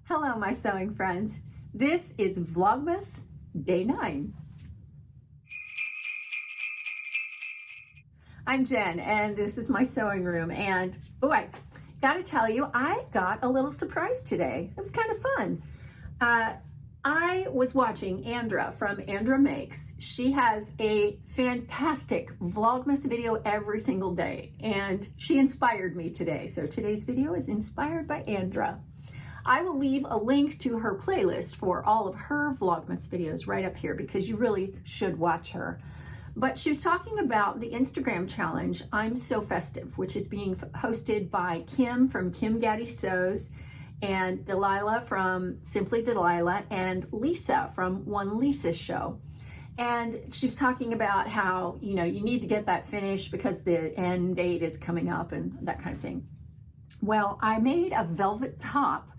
Hello, my sewing friends. This is Vlogmas Day 9. I'm Jen, and this is my sewing room. And I gotta tell you, I got a little surprise today. It was kind of fun. I was watching Andra from Andra Makes. She has a fantastic Vlogmas video every single day, and she inspired me today. So today's video is inspired by Andra. I will leave a link to her playlist for all of her Vlogmas videos right up here because you really should watch her. But she was talking about the Instagram challenge, I'm So Festive, which is being hosted by Kim from Gaddy Sews and Delilah from Simply Delilah and Lisa from One Lisa's Show. And she was talking about how, you need to get that finished because the end date is coming up and that kind of thing. Well, I made a velvet top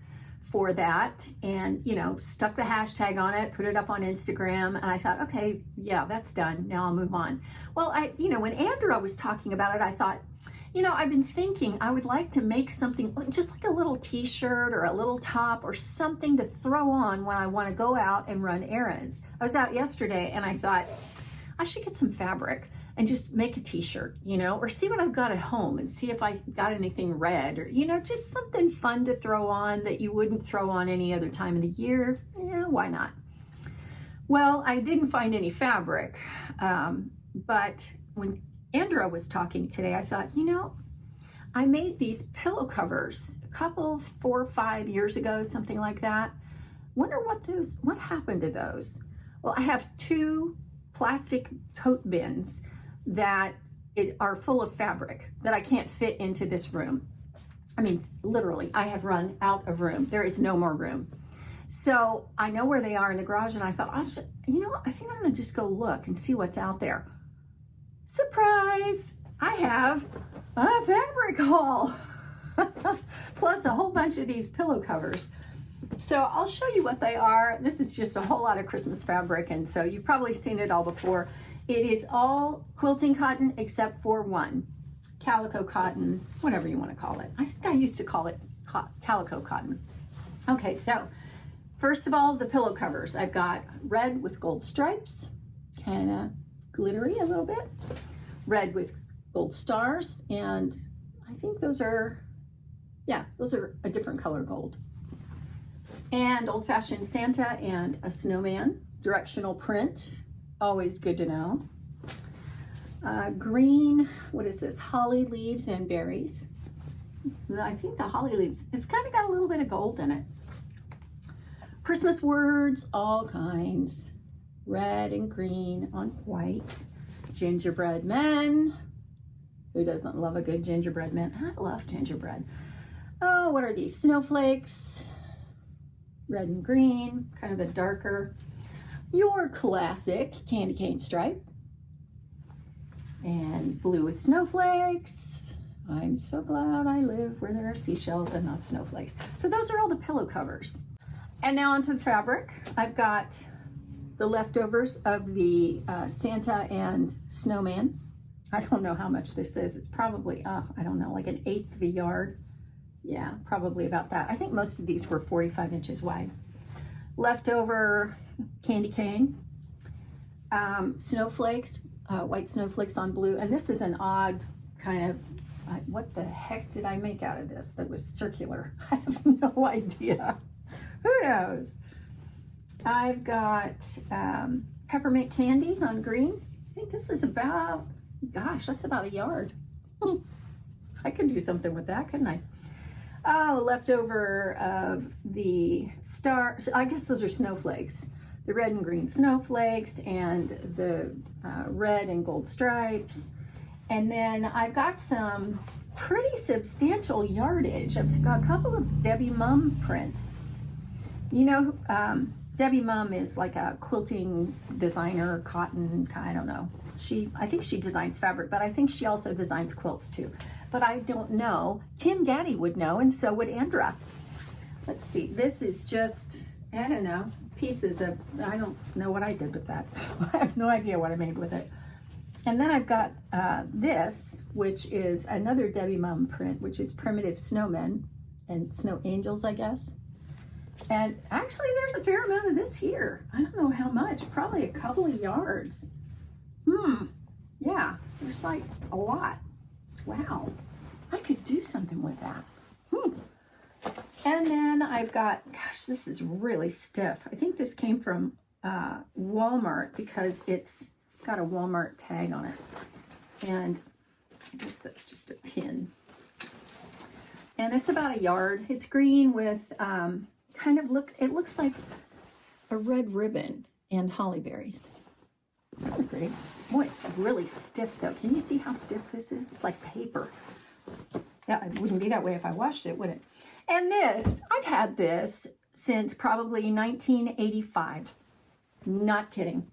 for that and, stuck the hashtag on it, put it up on Instagram, and I thought, okay, yeah, that's done. Now I'll move on. Well, when Andra was talking about it, I thought, I've been thinking I would like to make something just like a little t-shirt or a little top or something to throw on when I want to go out and run errands. I was out yesterday and I thought I should get some fabric and just make a t-shirt, or see what I've got at home and see if I got anything red or, just something fun to throw on that you wouldn't throw on any other time of the year. Yeah, why not? Well, I didn't find any fabric, but when Andra was talking today, I thought, I made these pillow covers a couple, 4 or 5 years ago, something like that. Wonder what happened to those? Well, I have 2 plastic tote bins that are full of fabric that I can't fit into this room. I mean, literally, I have run out of room. There is no more room. So I know where they are in the garage, and I thought, I think I'm gonna just go look and see what's out there. Surprise! I have a fabric haul, plus a whole bunch of these pillow covers. So I'll show you what they are. This is just a whole lot of Christmas fabric, and so you've probably seen it all before. It is all quilting cotton except for one, calico cotton, whatever you want to call it. I think I used to call it calico cotton. Okay, so first of all, the pillow covers. I've got red with gold stripes, kind of glittery a little bit, red with gold stars, and I think those are a different color gold. And old-fashioned Santa and a snowman, directional print, always good to know. Green, what is this? Holly leaves and berries. I think the holly leaves, it's kind of got a little bit of gold in it. Christmas words, all kinds. Red and green on white. Gingerbread men. Who doesn't love a good gingerbread man? I love gingerbread. Oh, what are these? Snowflakes. Red and green, kind of a darker, your classic candy cane stripe, and blue with snowflakes. I'm so glad I live where there are seashells and not snowflakes. So those are all the pillow covers. And now onto the fabric. I've got the leftovers of the Santa and snowman. I don't know how much this is. It's probably, I don't know, like an 1/8 of a yard. Yeah, probably about that. I think most of these were 45 inches wide. Leftover candy cane, snowflakes, white snowflakes on blue. And this is an odd kind of, what the heck did I make out of this that was circular? I have no idea. Who knows? I've got peppermint candies on green. I think this is about, gosh, that's about a yard. I could do something with that, couldn't I? Oh, leftover of the stars. I guess those are snowflakes. The red and green snowflakes and the red and gold stripes. And then I've got some pretty substantial yardage. I've got a couple of Debbie Mum prints. Debbie Mum is like a quilting designer, cotton, I don't know. I think she designs fabric, but I think she also designs quilts too. But I don't know. Gaddy would know, and so would Andra. Let's see, this is just, I don't know, pieces of, I don't know what I did with that. I have no idea what I made with it. And then I've got this, which is another Debbie Mum print, which is primitive snowmen and snow angels, I guess. And actually, there's a fair amount of this here. I don't know how much, probably a couple of yards. Yeah, there's like a lot. Wow, I could do something with that. And then I've got, gosh, this is really stiff. I think this came from Walmart because it's got a Walmart tag on it. And I guess that's just a pin. And it's about a yard. It's green with it looks like a red ribbon and holly berries. Really pretty. Boy, it's really stiff though. Can you see how stiff this is? It's like paper. Yeah, it wouldn't be that way if I washed it, would it? And this, I've had this since probably 1985. Not kidding.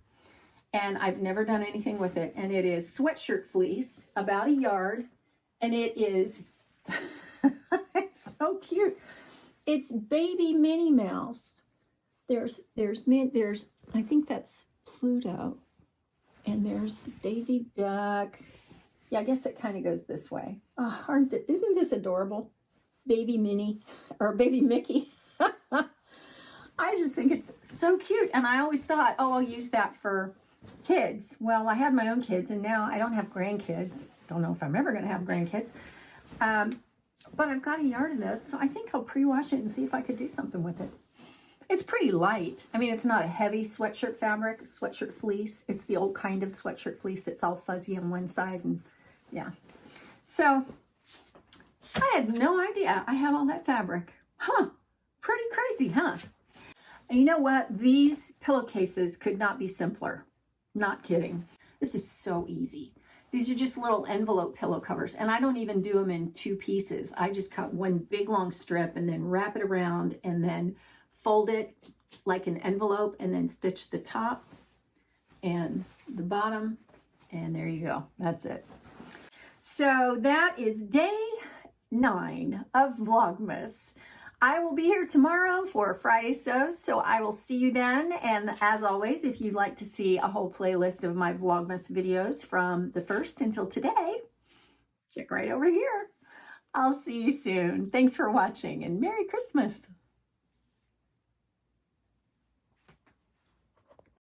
And I've never done anything with it. And it is sweatshirt fleece, about a yard. And it is, it's so cute. It's baby Minnie Mouse. There's, I think that's Pluto. And there's Daisy Duck. Yeah, I guess it kind of goes this way. Oh, isn't this adorable? Baby Minnie, or baby Mickey. I just think it's so cute. And I always thought, oh, I'll use that for kids. Well, I had my own kids, and now I don't have grandkids. Don't know if I'm ever going to have grandkids. But I've got a yard of this, so I think I'll pre-wash it and see if I could do something with it. It's pretty light. I mean, it's not a heavy sweatshirt fabric, sweatshirt fleece. It's the old kind of sweatshirt fleece that's all fuzzy on one side, and yeah. So I had no idea I had all that fabric. Pretty crazy, huh? And you know what? These pillowcases could not be simpler. Not kidding. This is so easy. These are just little envelope pillow covers, and I don't even do them in two pieces. I just cut one big long strip and then wrap it around and then fold it like an envelope and then stitch the top and the bottom, and there you go. That's it. So that is day 9 of Vlogmas. I will be here tomorrow for Friday Sews, so I will see you then. And as always, if you'd like to see a whole playlist of my Vlogmas videos from the first until today, check right over here. I'll see you soon. Thanks for watching, and Merry Christmas.